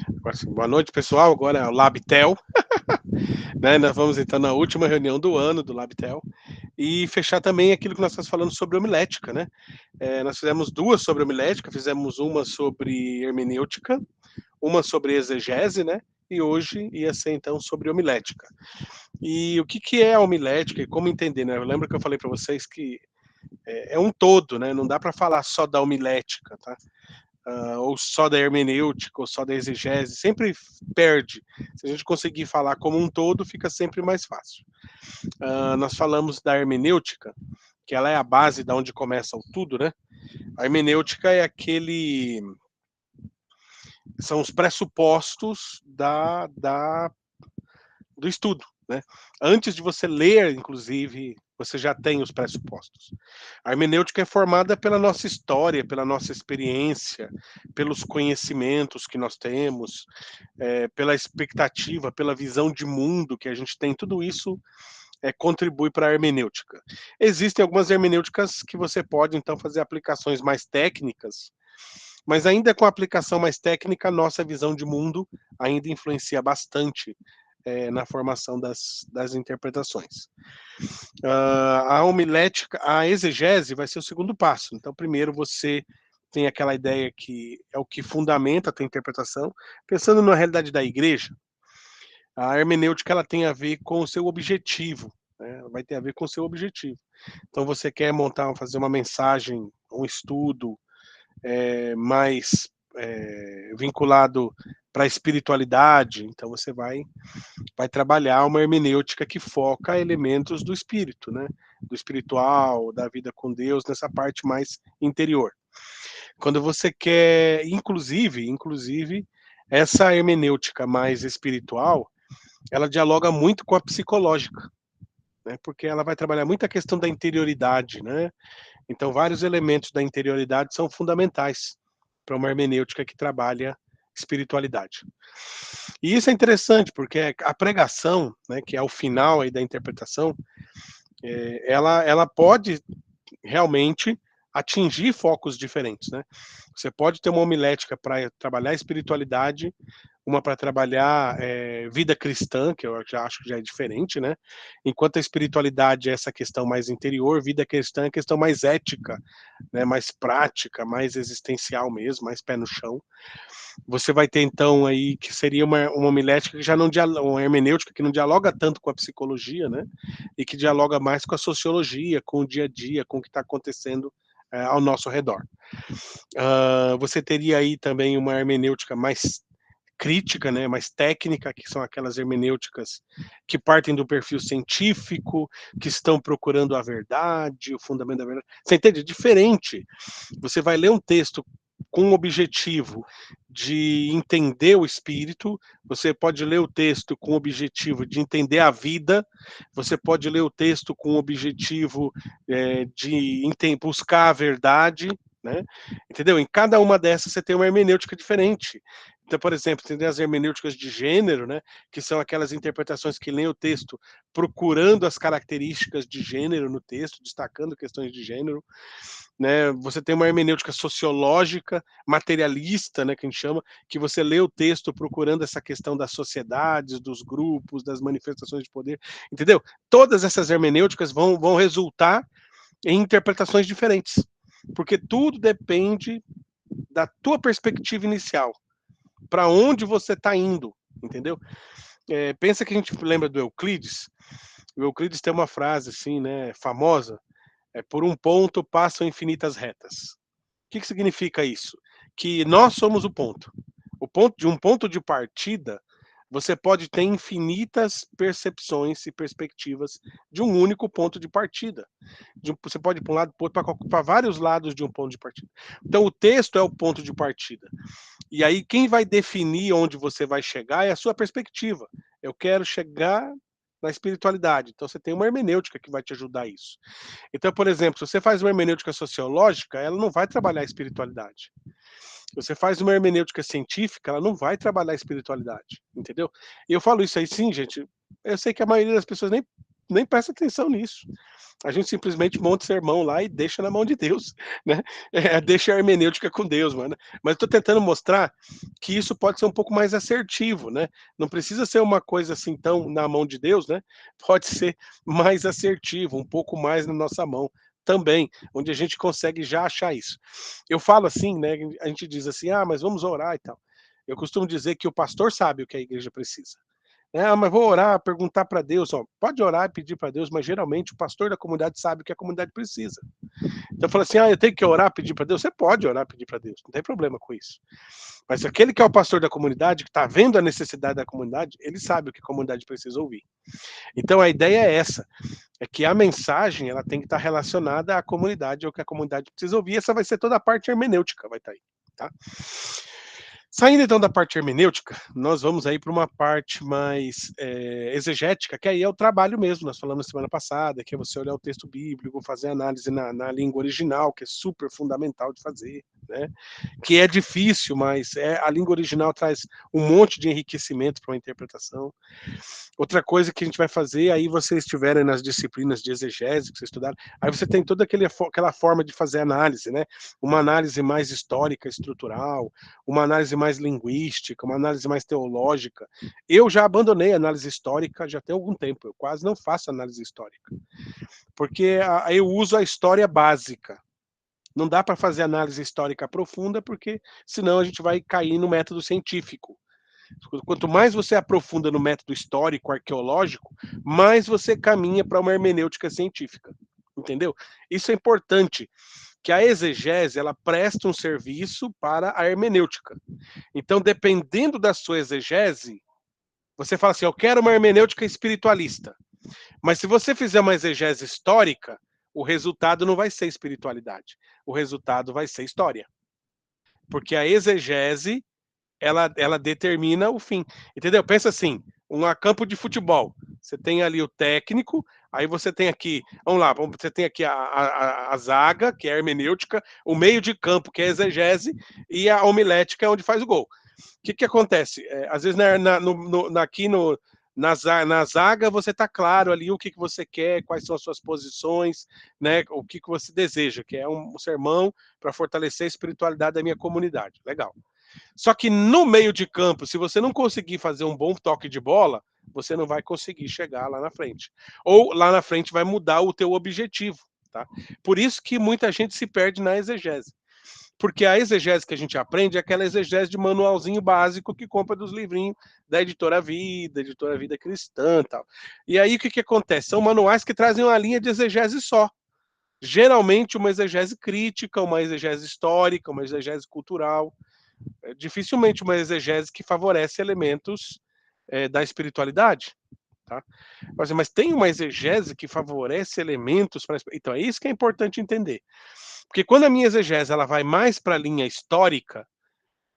Agora sim, boa noite, pessoal. Agora é o LabTel, né? Nós vamos então na última reunião do ano do LabTel e fechar também aquilo que nós estamos falando sobre homilética, né? Nós fizemos duas sobre homilética, fizemos uma sobre hermenêutica, uma sobre exegese, né? E hoje ia ser então sobre homilética. E o que que é a homilética e como entender, né? Eu lembro que eu falei para vocês que é um todo, né? Não dá para falar só da homilética, tá? Ou só da hermenêutica, ou só da exegese, sempre perde. Se a gente conseguir falar como um todo, fica sempre mais fácil. Nós falamos da hermenêutica, que ela é a base da onde começa o tudo, né? A hermenêutica é são os pressupostos do estudo, né? Antes de você ler, inclusive, você já tem os pressupostos. A hermenêutica é formada pela nossa história, pela nossa experiência, pelos conhecimentos que nós temos, pela expectativa, pela visão de mundo que a gente tem, tudo isso contribui para a hermenêutica. Existem algumas hermenêuticas que você pode, então, fazer aplicações mais técnicas, mas ainda com a aplicação mais técnica, a nossa visão de mundo ainda influencia bastante na formação das interpretações. A homilética, a exegese vai ser o segundo passo. Então, primeiro você tem aquela ideia que é o que fundamenta a tua interpretação, pensando na realidade da igreja. A hermenêutica ela tem a ver com o seu objetivo, né? Vai ter a ver com o seu objetivo. Então, você quer montar, fazer uma mensagem, um estudo mais vinculado para a espiritualidade, então você vai trabalhar uma hermenêutica que foca elementos do espírito, né? Do espiritual, da vida com Deus, nessa parte mais interior. Quando você quer, inclusive, essa hermenêutica mais espiritual, ela dialoga muito com a psicológica, né? Porque ela vai trabalhar muito a questão da interioridade, né? Então, vários elementos da interioridade são fundamentais para uma hermenêutica que trabalha espiritualidade. E isso é interessante, porque a pregação, né, que é o final aí da interpretação, ela pode realmente atingir focos diferentes, né? Você pode ter uma homilética para trabalhar a espiritualidade, uma para trabalhar vida cristã, que eu já acho que já é diferente, né? Enquanto a espiritualidade é essa questão mais interior, vida cristã é a questão mais ética, né? Mais prática, mais existencial mesmo, mais pé no chão. Você vai ter então aí que seria uma homilética que já não dialoga, uma hermenêutica que não dialoga tanto com a psicologia, né? E que dialoga mais com a sociologia, com o dia a dia, com o que está acontecendo ao nosso redor. Você teria aí também uma hermenêutica mais crítica, né, mais técnica, que são aquelas hermenêuticas que partem do perfil científico, que estão procurando a verdade, o fundamento da verdade. Você entende? Diferente. Você vai ler um texto com o objetivo de entender o espírito, você pode ler o texto com o objetivo de entender a vida, você pode ler o texto com o objetivo de buscar a verdade, né? Entendeu? Em cada uma dessas você tem uma hermenêutica diferente. Então, por exemplo, tem as hermenêuticas de gênero, né, que são aquelas interpretações que leem o texto procurando as características de gênero no texto, destacando questões de gênero, né? Você tem uma hermenêutica sociológica, materialista, né, que a gente chama, que você lê o texto procurando essa questão das sociedades, dos grupos, das manifestações de poder, entendeu? Todas essas hermenêuticas vão resultar em interpretações diferentes, porque tudo depende da tua perspectiva inicial, para onde você está indo, entendeu? Pensa que a gente lembra do Euclides. O Euclides tem uma frase assim, né, famosa, por um ponto passam infinitas retas. O que significa isso? Que nós somos o ponto. De um ponto de partida, você pode ter infinitas percepções e perspectivas de um único ponto de partida. Você pode ir para um lado, para vários lados de um ponto de partida. Então, o texto é o ponto de partida. E aí, quem vai definir onde você vai chegar é a sua perspectiva. Eu quero chegar na espiritualidade. Então, você tem uma hermenêutica que vai te ajudar a isso. Então, por exemplo, se você faz uma hermenêutica sociológica, ela não vai trabalhar a espiritualidade. Se você faz uma hermenêutica científica, ela não vai trabalhar a espiritualidade, entendeu? E eu falo isso aí sim, gente. Eu sei que a maioria das pessoas nem presta atenção nisso. A gente simplesmente monta o sermão lá e deixa na mão de Deus, né. Deixa a hermenêutica com Deus, mano. Mas eu tô tentando mostrar que isso pode ser um pouco mais assertivo, né. Não precisa ser uma coisa, assim, tão na mão de Deus, né, pode ser mais assertivo, um pouco mais na nossa mão também, onde a gente consegue já achar isso. Eu falo assim, né, a gente diz assim: "Ah, mas vamos orar e tal". Eu costumo dizer que o pastor sabe o que a igreja precisa. "Ah, mas vou orar, perguntar para Deus", ó, pode orar e pedir para Deus, mas geralmente o pastor da comunidade sabe o que a comunidade precisa. Então fala assim: "Ah, eu tenho que orar, pedir para Deus", você pode orar, pedir para Deus, não tem problema com isso. Mas aquele que é o pastor da comunidade, que está vendo a necessidade da comunidade, ele sabe o que a comunidade precisa ouvir. Então a ideia é essa, é que a mensagem ela tem que estar relacionada à comunidade, ao que a comunidade precisa ouvir, essa vai ser toda a parte hermenêutica, vai estar aí, tá? Saindo então da parte hermenêutica, nós vamos aí para uma parte mais exegética, que aí é o trabalho mesmo. Nós falamos semana passada, que é você olhar o texto bíblico, fazer análise na língua original, que é super fundamental de fazer, né? Que é difícil, mas a língua original traz um monte de enriquecimento para uma interpretação. Outra coisa que a gente vai fazer, aí vocês estiverem nas disciplinas de exegese que vocês estudaram, aí você tem toda aquela forma de fazer análise, né? Uma análise mais histórica, estrutural, uma análise mais linguística, uma análise mais teológica. Eu já abandonei a análise histórica já tem algum tempo, eu quase não faço análise histórica, porque eu uso a história básica. Não dá para fazer análise histórica profunda, porque senão a gente vai cair no método científico. Quanto mais você aprofunda no método histórico, arqueológico, mais você caminha para uma hermenêutica científica, entendeu? Isso é importante, que a exegese ela presta um serviço para a hermenêutica. Então, dependendo da sua exegese, você fala assim: eu quero uma hermenêutica espiritualista. Mas se você fizer uma exegese histórica, o resultado não vai ser espiritualidade. O resultado vai ser história. Porque a exegese ela determina o fim, entendeu? Pensa assim, um campo de futebol, você tem ali o técnico, aí você tem aqui, vamos lá, você tem aqui a zaga, que é a hermenêutica, o meio de campo, que é a exegese, e a homilética é onde faz o gol. O que que acontece? Às vezes aqui na zaga você está claro ali o que que você quer, quais são as suas posições, né? O que que você deseja, que é um sermão para fortalecer a espiritualidade da minha comunidade. Legal. Só que no meio de campo, se você não conseguir fazer um bom toque de bola, você não vai conseguir chegar lá na frente. Ou lá na frente vai mudar o teu objetivo, tá? Por isso que muita gente se perde na exegese. Porque a exegese que a gente aprende é aquela exegese de manualzinho básico que compra dos livrinhos da Editora Vida Cristã e tal. E aí o que que acontece? São manuais que trazem uma linha de exegese só. Geralmente uma exegese crítica, uma exegese histórica, uma exegese cultural. Dificilmente uma exegese que favorece elementos da espiritualidade, tá? Mas tem uma exegese que favorece elementos para. Então é isso que é importante entender. Porque quando a minha exegese ela vai mais para a linha histórica,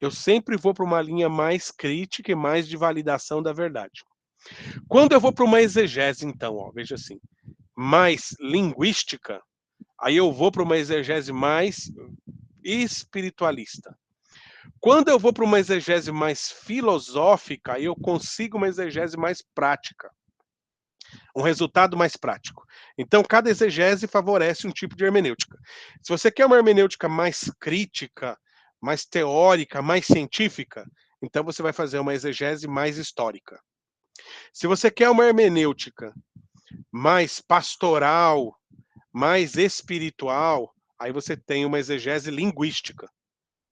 eu sempre vou para uma linha mais crítica e mais de validação da verdade. Quando eu vou para uma exegese, então, ó, veja assim, mais linguística, aí eu vou para uma exegese mais espiritualista. Quando eu vou para uma exegese mais filosófica, eu consigo uma exegese mais prática, um resultado mais prático. Então, cada exegese favorece um tipo de hermenêutica. Se você quer uma hermenêutica mais crítica, mais teórica, mais científica, então você vai fazer uma exegese mais histórica. Se você quer uma hermenêutica mais pastoral, mais espiritual, aí você tem uma exegese linguística.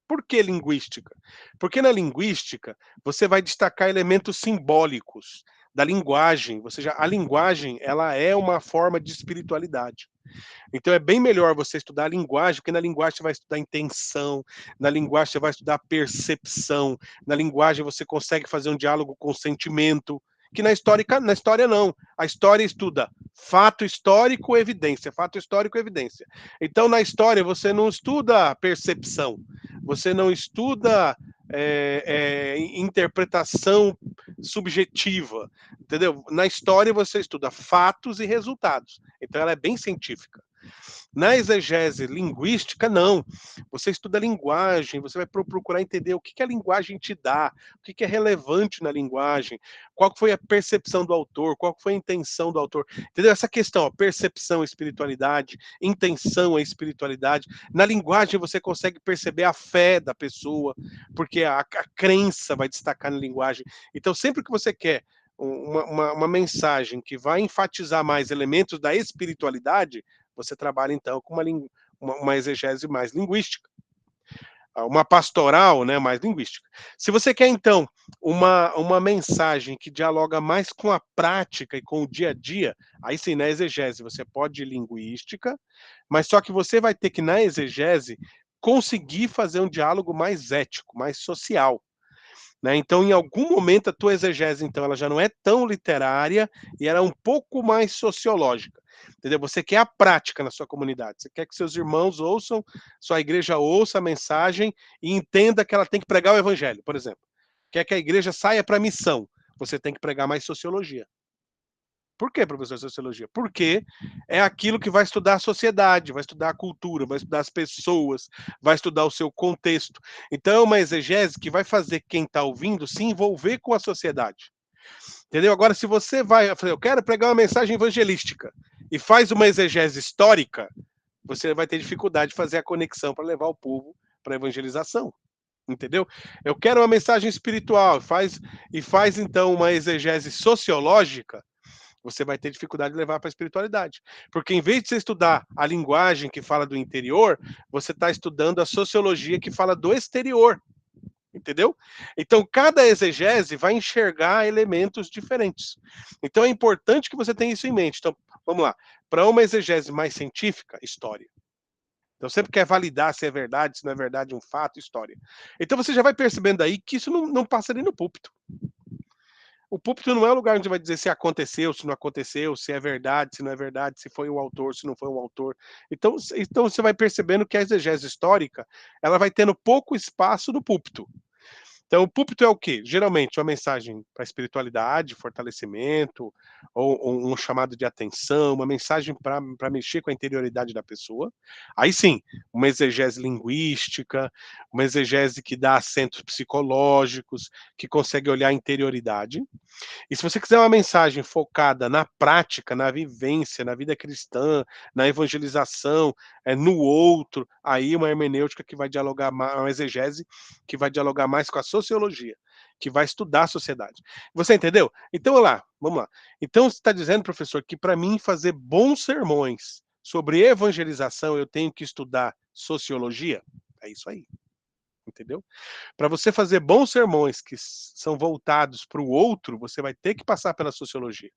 Por que linguística? Porque na linguística você vai destacar elementos simbólicos da linguagem, ou seja, a linguagem ela é uma forma de espiritualidade. Então é bem melhor você estudar a linguagem, porque na linguagem você vai estudar intenção, na linguagem você vai estudar percepção, na linguagem você consegue fazer um diálogo com sentimento, que na história não. A história estuda fato histórico, evidência, fato histórico, evidência. Então na história você não estuda percepção, você não estuda interpretação subjetiva, entendeu? Na história você estuda fatos e resultados. Então ela é bem científica. Na exegese linguística, não. Você estuda a linguagem, você vai procurar entender o que a linguagem te dá, o que é relevante na linguagem, qual foi a percepção do autor, qual foi a intenção do autor. Entendeu? Essa questão, ó, percepção, espiritualidade, intenção, a espiritualidade. Na linguagem você consegue perceber a fé da pessoa, porque a crença vai destacar na linguagem. Então, sempre que você quer uma mensagem que vai enfatizar mais elementos da espiritualidade, você trabalha então com uma exegese mais linguística, uma pastoral, né, mais linguística. Se você quer então uma mensagem que dialoga mais com a prática e com o dia a dia, aí sim, na exegese você pode ir linguística, mas só que você vai ter que, na exegese, conseguir fazer um diálogo mais ético, mais social. Né? Então, em algum momento, a tua exegese, então, ela já não é tão literária e ela é um pouco mais sociológica. Entendeu? Você quer a prática na sua comunidade, você quer que seus irmãos ouçam, sua igreja ouça a mensagem e entenda que ela tem que pregar o evangelho, por exemplo. Quer que a igreja saia para a missão, você tem que pregar mais sociologia. Por que, professor, sociologia? Porque é aquilo que vai estudar a sociedade, vai estudar a cultura, vai estudar as pessoas, vai estudar o seu contexto. Então, é uma exegese que vai fazer quem está ouvindo se envolver com a sociedade. Entendeu? Agora, se você vai, eu quero pregar uma mensagem evangelística e faz uma exegese histórica, você vai ter dificuldade de fazer a conexão para levar o povo para a evangelização. Entendeu? Eu quero uma mensagem espiritual, e faz então uma exegese sociológica, você vai ter dificuldade de levar para a espiritualidade. Porque em vez de você estudar a linguagem que fala do interior, você está estudando a sociologia que fala do exterior. Entendeu? Então, cada exegese vai enxergar elementos diferentes. Então, é importante que você tenha isso em mente. Então, vamos lá. Para uma exegese mais científica, história. Então, sempre quer validar se é verdade, se não é verdade, um fato, história. Então, você já vai percebendo aí que isso não passa ali no púlpito. O púlpito não é o lugar onde vai dizer se aconteceu, se não aconteceu, se é verdade, se não é verdade, se foi o autor, se não foi o autor. Então você vai percebendo que a exegese histórica, ela vai tendo pouco espaço no púlpito. Então, o púlpito é o quê? Geralmente, uma mensagem para espiritualidade, fortalecimento, ou um chamado de atenção, uma mensagem para mexer com a interioridade da pessoa. Aí sim, uma exegese linguística, uma exegese que dá acentos psicológicos, que consegue olhar a interioridade. E se você quiser uma mensagem focada na prática, na vivência, na vida cristã, na evangelização, no outro, aí uma hermenêutica que vai dialogar mais, uma exegese que vai dialogar mais com a sociologia, que vai estudar a sociedade. Você entendeu? Então, vamos lá. Então, você está dizendo, professor, que para mim fazer bons sermões sobre evangelização, eu tenho que estudar sociologia? É isso aí. Entendeu? Para você fazer bons sermões que são voltados para o outro, você vai ter que passar pela sociologia.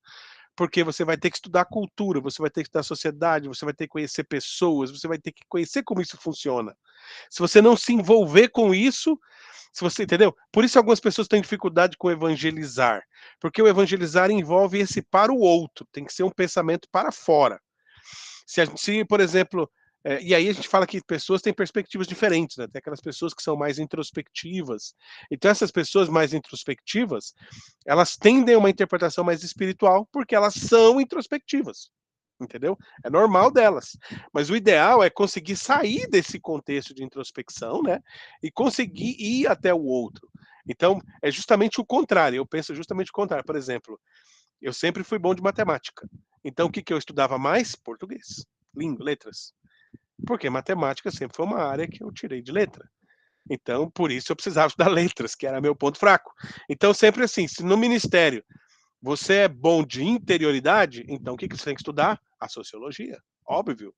Porque você vai ter que estudar cultura, você vai ter que estudar sociedade, você vai ter que conhecer pessoas, você vai ter que conhecer como isso funciona. Se você não se envolver com isso, se você entendeu? Por isso algumas pessoas têm dificuldade com evangelizar, porque o evangelizar envolve esse para o outro, tem que ser um pensamento para fora. Se por exemplo, e aí a gente fala que pessoas têm perspectivas diferentes, né? Tem aquelas pessoas que são mais introspectivas. Então, essas pessoas mais introspectivas, elas tendem a uma interpretação mais espiritual, porque elas são introspectivas. Entendeu? É normal delas. Mas o ideal é conseguir sair desse contexto de introspecção, né? E conseguir ir até o outro. Então, é justamente o contrário. Eu penso justamente o contrário. Por exemplo, eu sempre fui bom de matemática. Então, o que eu estudava mais? Português, língua, letras. Porque matemática sempre foi uma área que eu tirei de letra. Então, por isso eu precisava estudar letras, que era meu ponto fraco. Então, sempre assim, se no ministério você é bom de interioridade, então o que você tem que estudar? A sociologia, óbvio.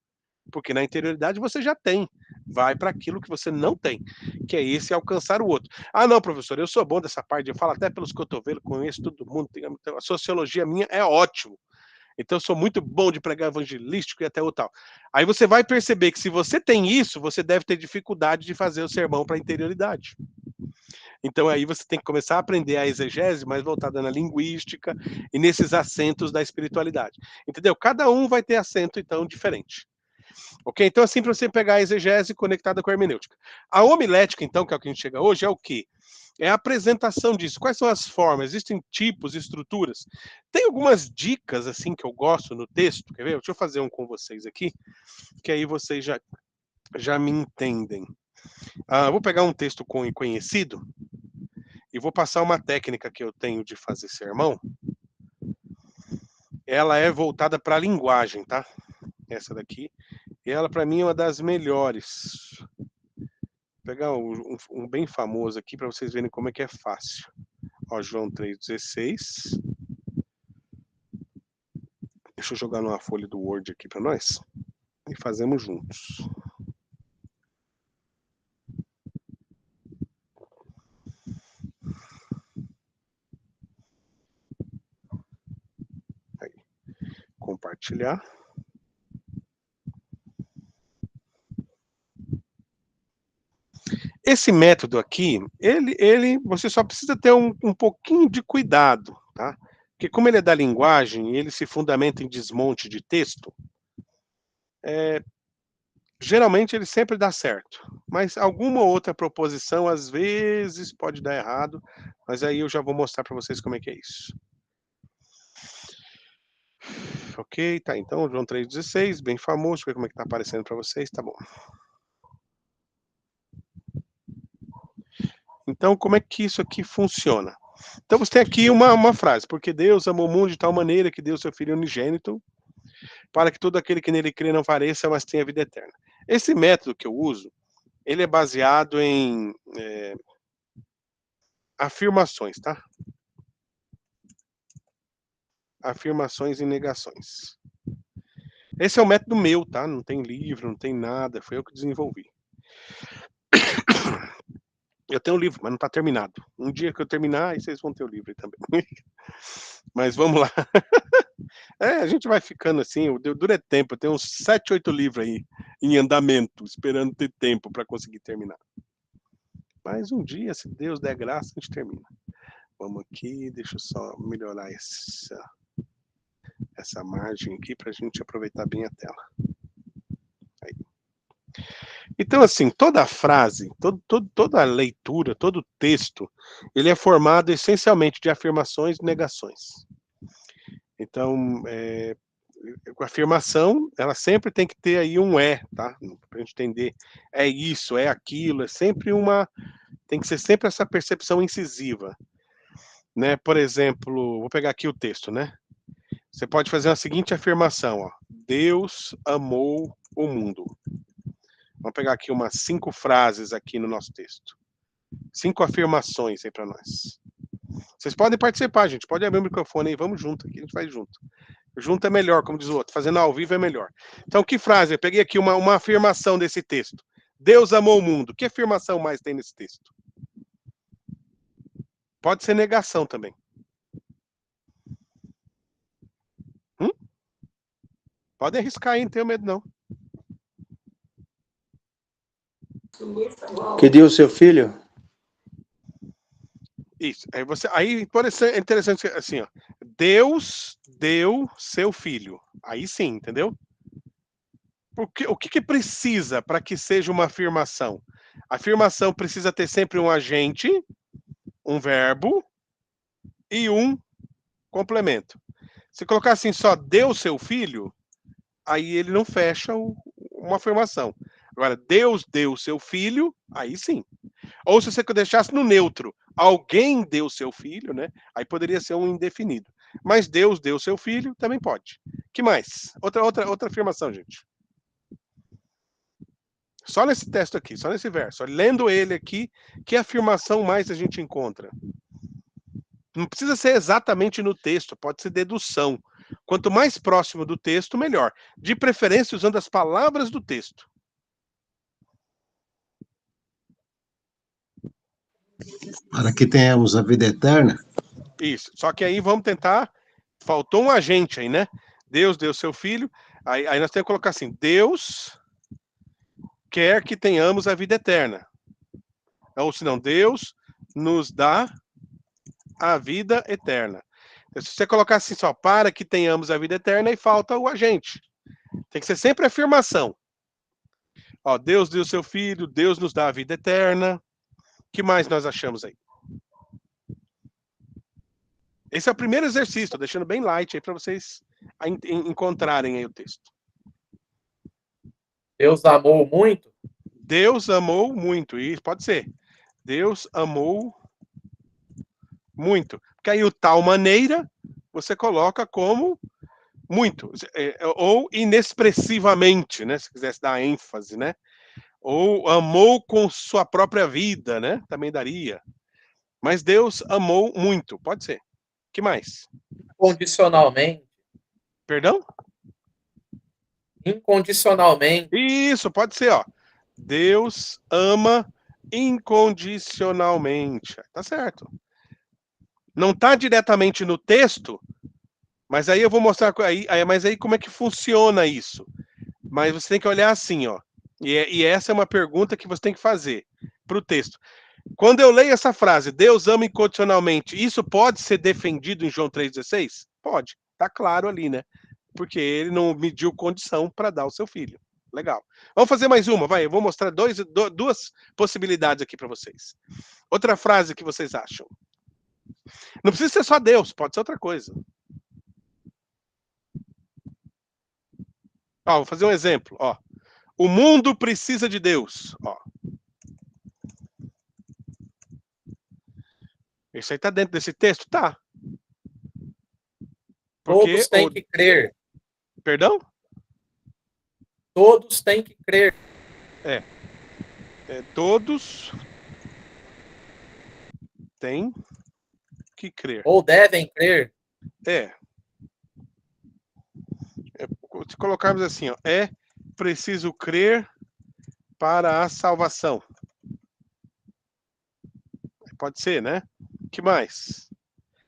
Porque na interioridade você já tem. Vai para aquilo que você não tem, que é esse alcançar o outro. Ah, não, professor, eu sou bom dessa parte, eu falo até pelos cotovelos, conheço todo mundo, a sociologia minha é ótimo. Então eu sou muito bom de pregar evangelístico e até o tal. Aí você vai perceber que se você tem isso, você deve ter dificuldade de fazer o sermão para a interioridade. Então aí você tem que começar a aprender a exegese mais voltada na linguística e nesses acentos da espiritualidade. Entendeu? Cada um vai ter acento, então, diferente. Ok? Então, assim, para você pegar a exegese conectada com a hermenêutica. A homilética, então, que é o que a gente chega hoje, é o quê? É a apresentação disso. Quais são as formas? Existem tipos, estruturas. Tem algumas dicas assim que eu gosto no texto. Quer ver? Deixa eu fazer um com vocês aqui, que aí vocês já me entendem. Vou pegar um texto conhecido e vou passar uma técnica que eu tenho de fazer sermão. Ela é voltada para a linguagem, tá? Essa daqui. E ela, para mim, é uma das melhores. Vou pegar um bem famoso aqui para vocês verem como é que é fácil. Ó, João 3,16. Deixa eu jogar numa folha do Word aqui para nós. E fazemos juntos. Aí. Compartilhar. Esse método aqui, você só precisa ter um pouquinho de cuidado, tá? Porque como ele é da linguagem, ele se fundamenta em desmonte de texto, geralmente ele sempre dá certo. Mas alguma outra proposição, às vezes, pode dar errado, mas aí eu já vou mostrar para vocês como é que é isso. Ok, tá, então, João 3,16, bem famoso, deixa eu ver como é que tá aparecendo para vocês, tá bom. Então, como é que isso aqui funciona? Então, você tem aqui uma frase, porque Deus amou o mundo de tal maneira que deu seu Filho unigênito, para que todo aquele que nele crê não pareça, mas tenha vida eterna. Esse método que eu uso, ele é baseado em afirmações, tá? Afirmações e negações. Esse é um método meu, tá? Não tem livro, não tem nada, foi eu que desenvolvi. Eu tenho um livro, mas não está terminado. Um dia que eu terminar, aí vocês vão ter o livro também. Mas vamos lá. A gente vai ficando assim, dura tempo. Eu tenho uns 7, 8 livros aí em andamento, esperando ter tempo para conseguir terminar. Mas um dia, se Deus der graça, a gente termina. Vamos aqui, deixa eu só melhorar essa margem aqui para a gente aproveitar bem a tela. Aí. Então, assim, toda a frase, toda a leitura, todo o texto, ele é formado essencialmente de afirmações e negações. Então, a afirmação, ela sempre tem que ter aí um tá? Para a gente entender, é isso, é aquilo, é sempre tem que ser sempre essa percepção incisiva, né? Por exemplo, vou pegar aqui o texto, né? Você pode fazer a seguinte afirmação, ó: Deus amou o mundo. Vamos pegar aqui umas 5 frases aqui no nosso texto. 5 afirmações aí para nós. Vocês podem participar, gente. Pode abrir o microfone aí, vamos junto aqui, a gente vai junto. Junto é melhor, como diz o outro. Fazendo ao vivo é melhor. Então, que frase? Eu peguei aqui uma afirmação desse texto. Deus amou o mundo. Que afirmação mais tem nesse texto? Pode ser negação também. Pode arriscar aí, não tenho medo não. Que deu o seu filho? Isso. Aí é interessante assim, ó. Deus deu seu filho. Aí sim, entendeu? O que precisa para que seja uma afirmação? A afirmação precisa ter sempre um agente, um verbo e um complemento. Se colocar assim só deu seu filho, aí ele não fecha uma afirmação. Agora, Deus deu seu filho, aí sim. Ou se você deixasse no neutro, alguém deu seu filho, né? Aí poderia ser um indefinido. Mas Deus deu seu filho, também pode. Que mais? Outra afirmação, gente. Só nesse texto aqui, só nesse verso. Lendo ele aqui, que afirmação mais a gente encontra? Não precisa ser exatamente no texto, pode ser dedução. Quanto mais próximo do texto, melhor. De preferência usando as palavras do texto. Para que tenhamos a vida eterna? Isso. Só que aí vamos tentar. Faltou um agente aí, né? Deus deu seu filho. Aí nós temos que colocar assim: Deus quer que tenhamos a vida eterna. Ou senão, Deus nos dá a vida eterna. Se você colocar assim só, para que tenhamos a vida eterna, e falta o agente. Tem que ser sempre afirmação. Ó, Deus deu seu filho, Deus nos dá a vida eterna. O que mais nós achamos aí? Esse é o primeiro exercício, estou deixando bem light aí para vocês encontrarem aí o texto. Deus amou muito? Deus amou muito, isso pode ser. Deus amou muito. Porque aí o tal maneira você coloca como muito, ou inexpressivamente, né? Se quisesse dar ênfase, né? Ou amou com sua própria vida, né? Também daria. Mas Deus amou muito, pode ser. Que mais? Incondicionalmente. Perdão? Incondicionalmente. Isso, pode ser, ó. Deus ama incondicionalmente. Tá certo. Não tá diretamente no texto, mas aí eu vou mostrar mas aí como é que funciona isso. Mas você tem que olhar assim, ó. E essa é uma pergunta que você tem que fazer para o texto. Quando eu leio essa frase, Deus ama incondicionalmente, isso pode ser defendido em João 3,16? Pode. Tá claro ali, né? Porque ele não mediu condição para dar o seu filho. Legal. Vamos fazer mais uma, vai. Eu vou mostrar duas possibilidades aqui para vocês. Outra frase que vocês acham. Não precisa ser só Deus, pode ser outra coisa. Ó, vou fazer um exemplo. Ó. O mundo precisa de Deus. Ó. Isso aí tá dentro desse texto? Tá. Porque Todos têm que crer. Perdão? Todos têm que crer. Todos têm que crer. Ou devem crer. Se colocarmos assim, ó, é preciso crer para a salvação. Pode ser, né? Que mais?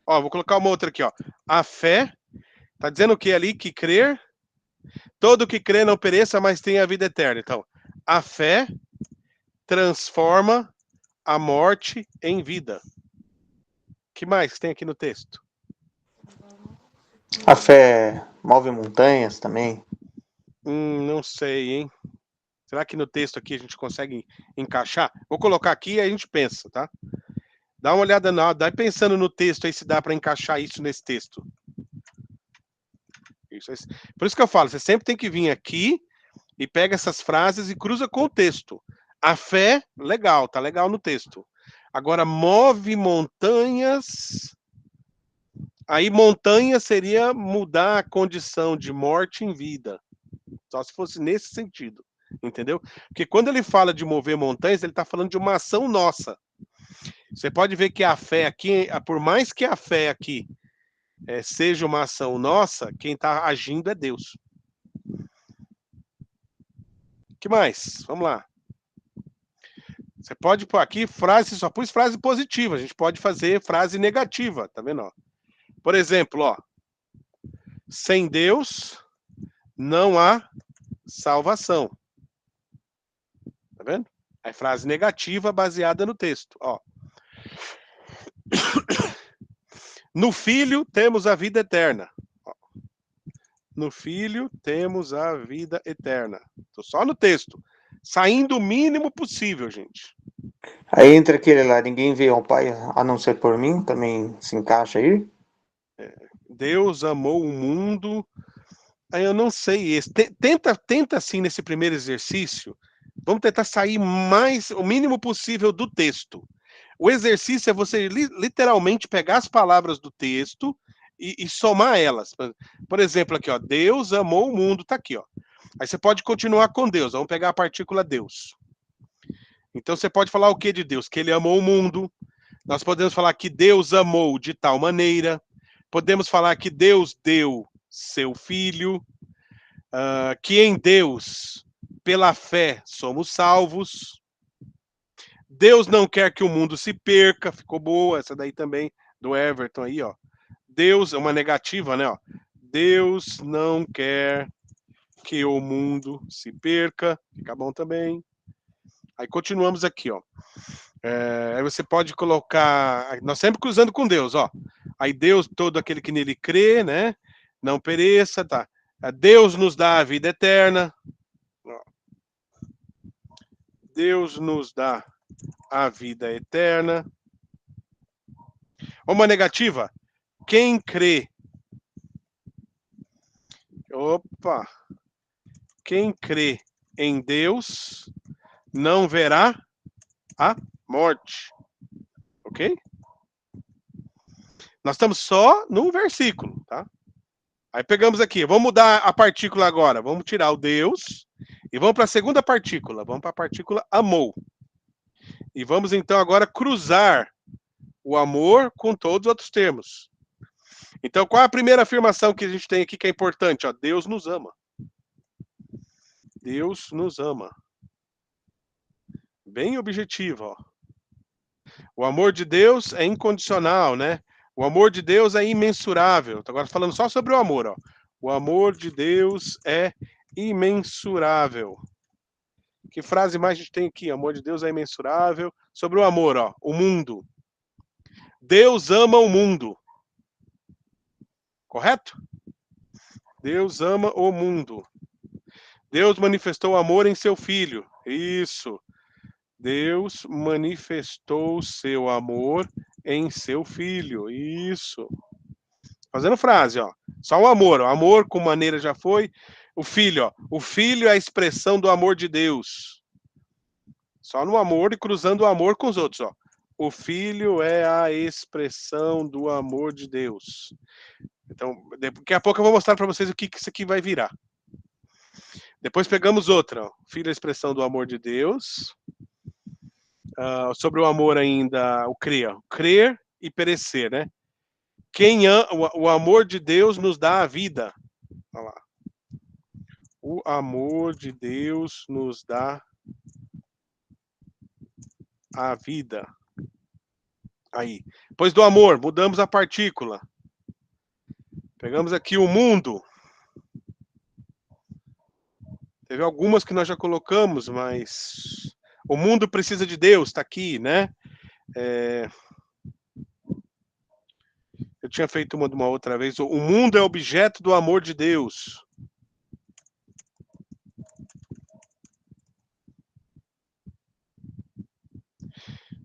Ó, vou colocar uma outra aqui, ó. A fé, tá dizendo o que ali? Que crer, todo que crê não pereça, mas tem a vida eterna. Então, a fé transforma a morte em vida. Que mais tem aqui no texto? A fé move montanhas também. Não sei, hein? Será que no texto aqui a gente consegue encaixar? Vou colocar aqui e a gente pensa, tá? Dá uma olhada dá pensando no texto aí se dá para encaixar isso nesse texto. Por isso que eu falo, você sempre tem que vir aqui e pega essas frases e cruza com o texto. A fé, legal, tá legal no texto. Agora, move montanhas. Aí, montanha seria mudar a condição de morte em vida. Só se fosse nesse sentido, entendeu? Porque quando ele fala de mover montanhas, ele está falando de uma ação nossa. Você pode ver que a fé aqui, por mais que a fé aqui seja uma ação nossa, quem está agindo é Deus. O que mais? Vamos lá. Você pode pôr aqui frase, só pus frase positiva. A gente pode fazer frase negativa, tá vendo? Ó? Por exemplo, ó, sem Deus não há salvação. Tá vendo? É frase negativa baseada no texto. Ó. No Filho temos a vida eterna. Ó. No Filho temos a vida eterna. Tô só no texto. Saindo o mínimo possível, gente. Aí entra aquele lá, ninguém veio ao Pai a não ser por mim, também se encaixa aí? Deus amou o mundo. Aí eu não sei esse. Tenta assim nesse primeiro exercício. Vamos tentar sair o mínimo possível do texto. O exercício é você literalmente pegar as palavras do texto e somar elas. Por exemplo, aqui, ó, Deus amou o mundo, tá aqui, ó. Aí você pode continuar com Deus. Vamos pegar a partícula Deus. Então você pode falar o que de Deus? Que ele amou o mundo. Nós podemos falar que Deus amou de tal maneira. Podemos falar que Deus deu seu filho. Que em Deus, pela fé, somos salvos. Deus não quer que o mundo se perca. Ficou boa essa daí também, do Everton aí, ó. Deus, é uma negativa, né? Ó. Deus não quer que o mundo se perca. Fica bom também. Aí continuamos aqui, ó. Aí você pode colocar... Nós sempre cruzando com Deus, ó. Aí Deus, todo aquele que nele crê, né? Não pereça, tá? Deus nos dá a vida eterna. Deus nos dá a vida eterna. Uma negativa. Quem crê. Opa! Quem crê em Deus não verá a morte. Ok? Nós estamos só num versículo, tá? Aí pegamos aqui, vamos mudar a partícula agora. Vamos tirar o Deus e vamos para a segunda partícula. Vamos para a partícula amou. E vamos então agora cruzar o amor com todos os outros termos. Então, qual é a primeira afirmação que a gente tem aqui que é importante? Ó, Deus nos ama. Deus nos ama. Bem objetivo, ó. O amor de Deus é incondicional, né? O amor de Deus é imensurável. Estou agora falando só sobre o amor, ó. O amor de Deus é imensurável. Que frase mais a gente tem aqui? O amor de Deus é imensurável. Sobre o amor, ó. O mundo. Deus ama o mundo. Correto? Deus ama o mundo. Deus manifestou amor em seu filho. Isso. Deus manifestou seu amor em seu filho. Isso. Fazendo frase, ó. Só o amor. O amor com maneira já foi. O filho, ó. O filho é a expressão do amor de Deus. Só no amor e cruzando o amor com os outros, ó. O filho é a expressão do amor de Deus. Então, daqui a pouco eu vou mostrar para vocês o que isso aqui vai virar. Depois pegamos outra, ó. Filho é a expressão do amor de Deus. Sobre o amor ainda, o crer. Crer e perecer, né? O amor de Deus nos dá a vida. Olha lá. O amor de Deus nos dá a vida. Aí. Depois do amor, mudamos a partícula. Pegamos aqui o mundo. Teve algumas que nós já colocamos, mas o mundo precisa de Deus, está aqui, né? Eu tinha feito uma de uma outra vez. O mundo é objeto do amor de Deus.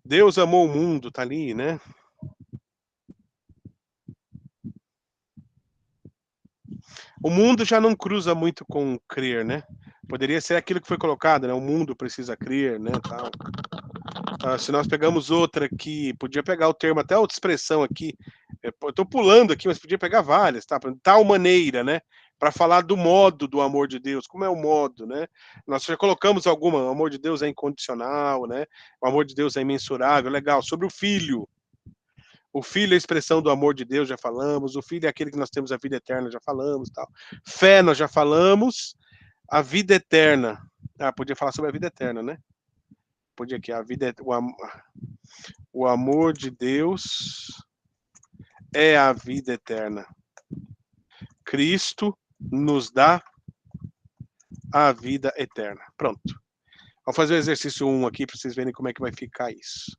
Deus amou o mundo, tá ali, né? O mundo já não cruza muito com crer, né? Poderia ser aquilo que foi colocado, né? O mundo precisa crer, né? Tal. Se nós pegamos outra aqui, podia pegar o termo, até outra expressão aqui. Eu tô pulando aqui, mas podia pegar várias, tá? Tal maneira, né? Para falar do modo do amor de Deus. Como é o modo, né? Nós já colocamos alguma. O amor de Deus é incondicional, né? O amor de Deus é imensurável. Legal. Sobre o filho. O filho é a expressão do amor de Deus, já falamos. O filho é aquele que nós temos a vida eterna, já falamos. Tal. Fé, nós já falamos. A vida eterna. Podia falar sobre a vida eterna, né? Podia aqui. A vida, o amor de Deus é a vida eterna. Cristo nos dá a vida eterna. Pronto. Vou fazer o exercício 1 aqui para vocês verem como é que vai ficar isso.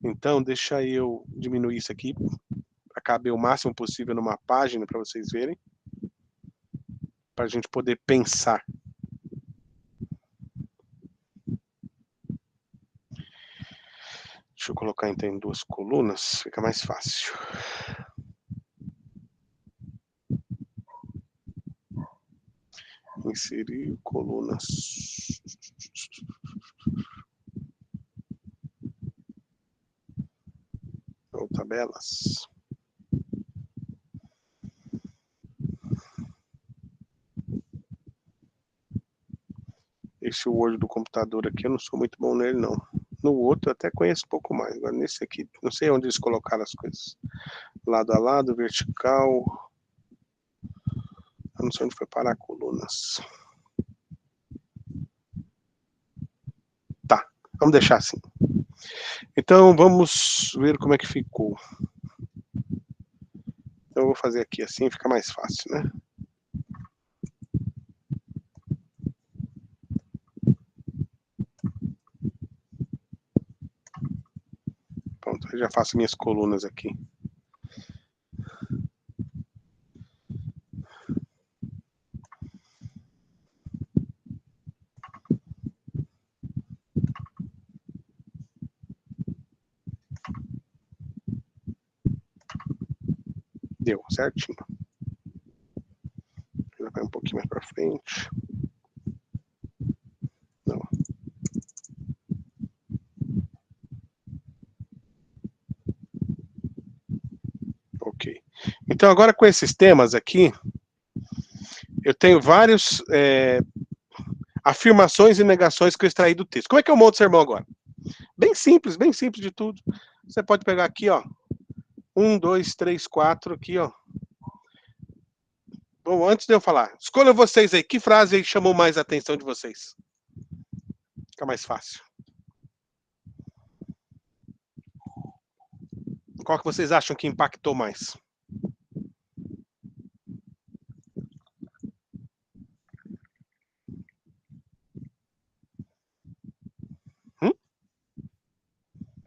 Então, deixa eu diminuir isso aqui para caber o máximo possível numa página para vocês verem. Para a gente poder pensar. Deixa eu colocar então em 2 colunas, fica mais fácil. Inserir colunas. Ou tabelas. Esse Word do computador aqui, eu não sou muito bom nele, não. No outro eu até conheço um pouco mais. Agora nesse aqui, não sei onde eles colocaram as coisas. Lado a lado, vertical. Eu não sei onde foi parar colunas. Tá, vamos deixar assim. Então, vamos ver como é que ficou. Então, eu vou fazer aqui assim, fica mais fácil, né? Pronto, eu já faço minhas colunas aqui. Deu, certinho. Vai um pouquinho mais para frente. Não. Ok. Então, agora com esses temas aqui, eu tenho vários afirmações e negações que eu extraí do texto. Como é que eu monto o sermão agora? Bem simples de tudo. Você pode pegar aqui, ó. 1, 2, 3, 4 aqui, ó. Bom, antes de eu falar, escolham vocês aí. Que frase aí chamou mais a atenção de vocês? Fica mais fácil. Qual que vocês acham que impactou mais?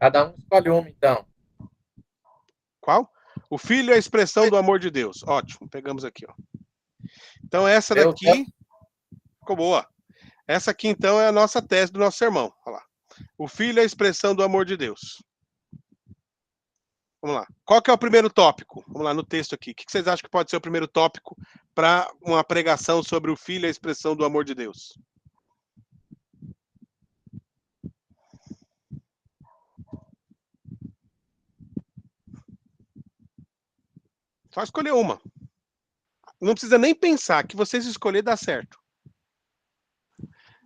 Cada um escolhe uma, então. Qual? O filho é a expressão do amor de Deus. Ótimo, pegamos aqui, ó. Então essa Deus, daqui ficou boa. Essa aqui então é a nossa tese do nosso sermão. Olha lá. O filho é a expressão do amor de Deus. Vamos lá. Qual que é o primeiro tópico? Vamos lá no texto aqui. O que vocês acham que pode ser o primeiro tópico para uma pregação sobre o filho e a expressão do amor de Deus? Só escolher uma. Não precisa nem pensar, que vocês escolher dá certo.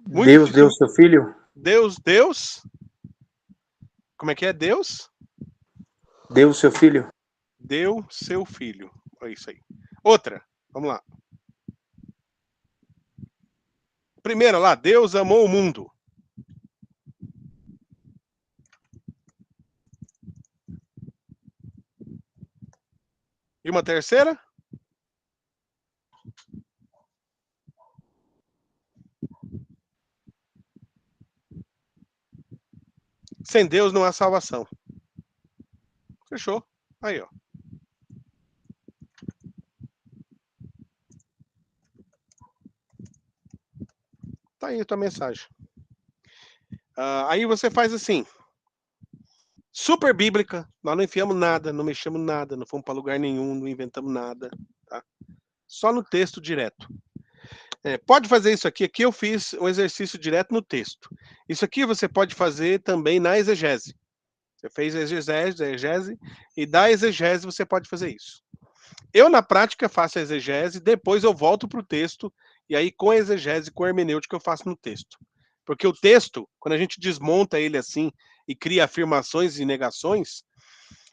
Muito Deus difícil. deu seu filho? Deus. Como é que é? Deus Deu seu filho? deu seu filho. É isso aí. Outra. Vamos lá. Primeira lá. Deus amou o mundo. E uma terceira? Sem Deus não há salvação. Fechou. Aí, ó. Tá aí a tua mensagem. Aí você faz assim. Super bíblica. Nós não enfiamos nada, não mexemos nada, não fomos para lugar nenhum, não inventamos nada. Tá? Só no texto direto. Pode fazer isso aqui. Aqui eu fiz um exercício direto no texto. Isso aqui você pode fazer também na exegese. Você fez a exegese, e da exegese você pode fazer isso. Eu, na prática, faço a exegese, depois eu volto para o texto, e aí com a exegese, com a hermenêutica, eu faço no texto. Porque o texto, quando a gente desmonta ele assim, e cria afirmações e negações,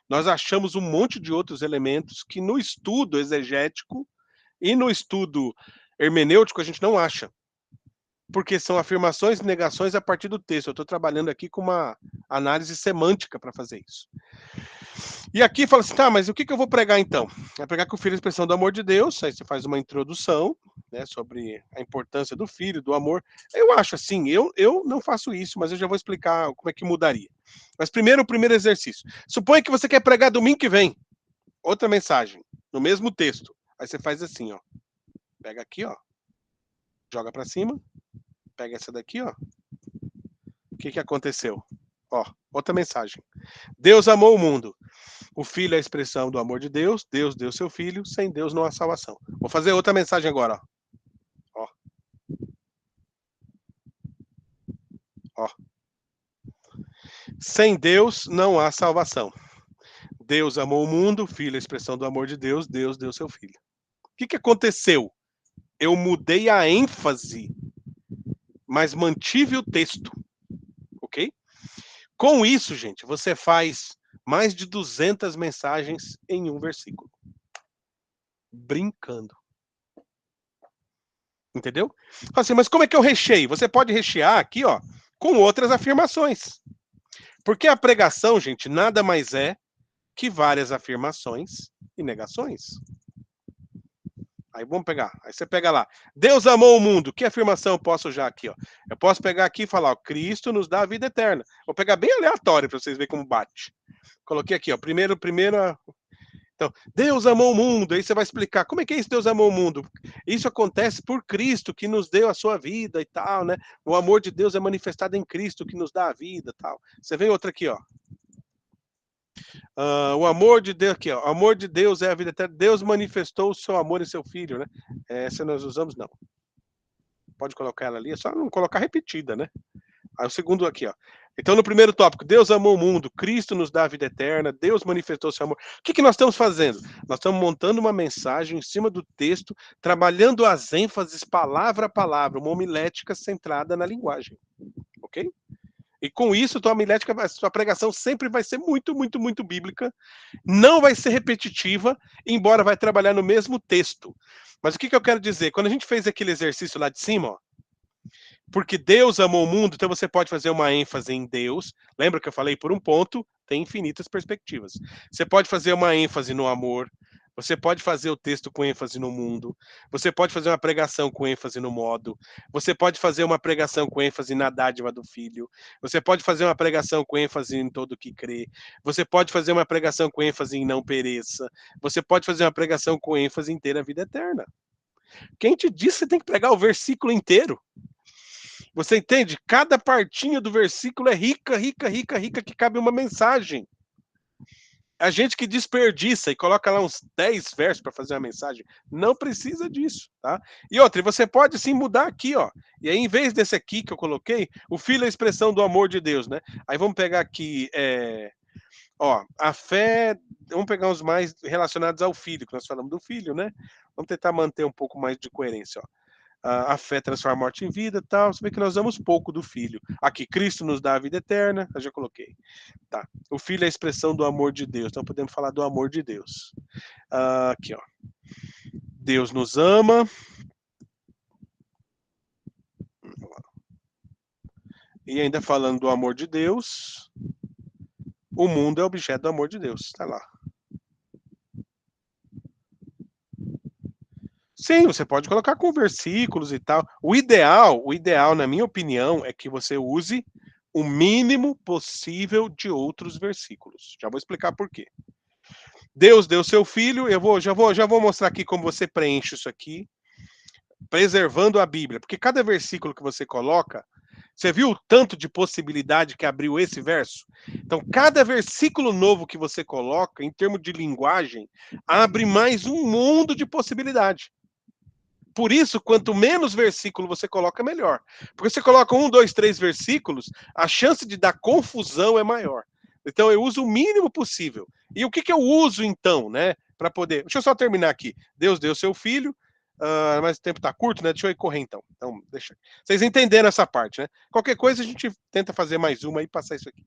nós achamos um monte de outros elementos que no estudo exegético e no estudo hermenêutico a gente não acha. Porque são afirmações e negações a partir do texto. Eu estou trabalhando aqui com uma análise semântica para fazer isso. E aqui fala assim, tá, mas o que eu vou pregar então? Vai pregar que o filho é a expressão do amor de Deus, aí você faz uma introdução, né, sobre a importância do filho, do amor. Eu acho assim, eu não faço isso, mas eu já vou explicar como é que mudaria. Mas primeiro, o primeiro exercício. Suponha que você quer pregar domingo que vem. Outra mensagem, no mesmo texto. Aí você faz assim, ó. Pega aqui, ó. Joga para cima. Pega essa daqui, ó. O que aconteceu? Ó, outra mensagem. Deus amou o mundo. O filho é a expressão do amor de Deus. Deus deu seu filho. Sem Deus não há salvação. Vou fazer outra mensagem agora, ó. Ó. Sem Deus não há salvação. Deus amou o mundo. O filho é a expressão do amor de Deus. Deus deu seu filho. O que aconteceu? Eu mudei a ênfase, mas mantive o texto. Ok? Com isso, gente, você faz mais de 200 mensagens em um versículo. Brincando. Entendeu? Assim, mas como é que eu recheio? Você pode rechear aqui, ó, com outras afirmações. Porque a pregação, gente, nada mais é que várias afirmações e negações. Aí vamos pegar. Aí você pega lá. Deus amou o mundo. Que afirmação eu posso usar aqui, ó? Eu posso pegar aqui e falar, ó, Cristo nos dá a vida eterna. Vou pegar bem aleatório para vocês verem como bate. Coloquei aqui, ó. Primeira. Então, Deus amou o mundo. Aí você vai explicar como é que é isso, Deus amou o mundo. Isso acontece por Cristo que nos deu a sua vida e tal, né? O amor de Deus é manifestado em Cristo que nos dá a vida e tal. Você vem outra aqui, ó. O amor de Deus, aqui, ó. O amor de Deus é a vida eterna. Deus manifestou o seu amor em seu filho, né? Essa nós usamos, não. Pode colocar ela ali, é só não colocar repetida, né? Aí o segundo aqui, ó. Então, no primeiro tópico, Deus amou o mundo, Cristo nos dá a vida eterna, Deus manifestou seu amor. O que nós estamos fazendo? Nós estamos montando uma mensagem em cima do texto, trabalhando as ênfases palavra a palavra, uma homilética centrada na linguagem. Ok? E com isso, tua homilética, sua pregação sempre vai ser muito, muito, muito bíblica, não vai ser repetitiva, embora vai trabalhar no mesmo texto. Mas o que eu quero dizer? Quando a gente fez aquele exercício lá de cima, ó, porque Deus amou o mundo, então você pode fazer uma ênfase em Deus. Lembra que eu falei por um ponto? Tem infinitas perspectivas. Você pode fazer uma ênfase no amor. Você pode fazer o texto com ênfase no mundo. Você pode fazer uma pregação com ênfase no modo. Você pode fazer uma pregação com ênfase na dádiva do filho. Você pode fazer uma pregação com ênfase em todo o que crê. Você pode fazer uma pregação com ênfase em não pereça. Você pode fazer uma pregação com ênfase em ter a vida eterna. Quem te disse que você tem que pregar o versículo inteiro? Você entende? Cada partinha do versículo é rica, rica, rica, rica, que cabe uma mensagem. A gente que desperdiça e coloca lá uns 10 versos para fazer uma mensagem, não precisa disso, tá? E outra, você pode sim mudar aqui, ó. E aí, em vez desse aqui que eu coloquei, o filho é a expressão do amor de Deus, né? Aí vamos pegar aqui, ó, a fé, vamos pegar os mais relacionados ao filho, que nós falamos do filho, né? Vamos tentar manter um pouco mais de coerência, ó. A fé transforma a morte em vida e tal. Você vê que nós damos pouco do filho. Aqui, Cristo nos dá a vida eterna. Eu já coloquei. Tá. O filho é a expressão do amor de Deus. Então podemos falar do amor de Deus. Aqui, ó. Deus nos ama. E ainda falando do amor de Deus, o mundo é objeto do amor de Deus. Tá lá. Sim, você pode colocar com versículos e tal. O ideal, na minha opinião, é que você use o mínimo possível de outros versículos. Já vou explicar por quê. Deus deu seu filho, já vou mostrar aqui como você preenche isso aqui, preservando a Bíblia, porque cada versículo que você coloca, você viu o tanto de possibilidade que abriu esse verso? Então, cada versículo novo que você coloca, em termos de linguagem, abre mais um mundo de possibilidade. Por isso, quanto menos versículo você coloca, melhor. Porque você coloca 1, 2, 3 versículos, a chance de dar confusão é maior. Então, eu uso o mínimo possível. E o que eu uso, então, né? Para poder. Deixa eu só terminar aqui. Deus deu seu filho, mas o tempo está curto, né? Deixa eu ir correr, então. Então, deixa. Vocês entenderam essa parte, né? Qualquer coisa, a gente tenta fazer mais uma e passar isso aqui.